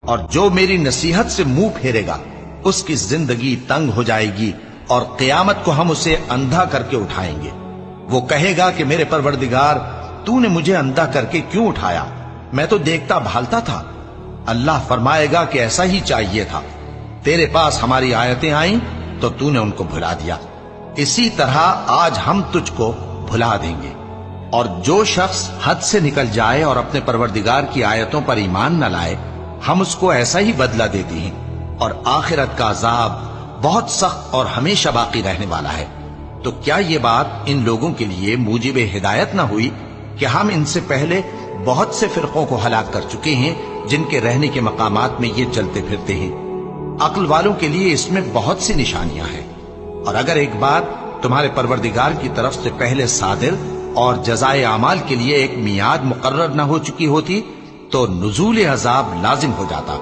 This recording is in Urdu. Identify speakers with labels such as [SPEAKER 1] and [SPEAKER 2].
[SPEAKER 1] اور جو میری نصیحت سے منہ پھیرے گا اس کی زندگی تنگ ہو جائے گی، اور قیامت کو ہم اسے اندھا کر کے اٹھائیں گے۔ وہ کہے گا کہ میرے پروردگار، تو نے مجھے اندھا کر کے کیوں اٹھایا؟ میں تو دیکھتا بھالتا تھا۔ اللہ فرمائے گا کہ ایسا ہی چاہیے تھا، تیرے پاس ہماری آیتیں آئیں تو تو نے ان کو بھلا دیا، اسی طرح آج ہم تجھ کو بھلا دیں گے۔ اور جو شخص حد سے نکل جائے اور اپنے پروردگار کی آیتوں پر ایمان نہ لائے، ہم اس کو ایسا ہی بدلہ دیتے ہیں، اور آخرت کا عذاب بہت سخت اور ہمیشہ باقی رہنے والا ہے۔ تو کیا یہ بات ان لوگوں کے لیے موجب ہدایت نہ ہوئی کہ ہم ان سے پہلے بہت سے فرقوں کو ہلاک کر چکے ہیں جن کے رہنے کے مقامات میں یہ چلتے پھرتے ہیں؟ عقل والوں کے لیے اس میں بہت سی نشانیاں ہیں۔ اور اگر ایک بات تمہارے پروردگار کی طرف سے پہلے صادر اور جزائے اعمال کے لیے ایک میعاد مقرر نہ ہو چکی ہوتی تو نزول عذاب لازم ہو جاتا۔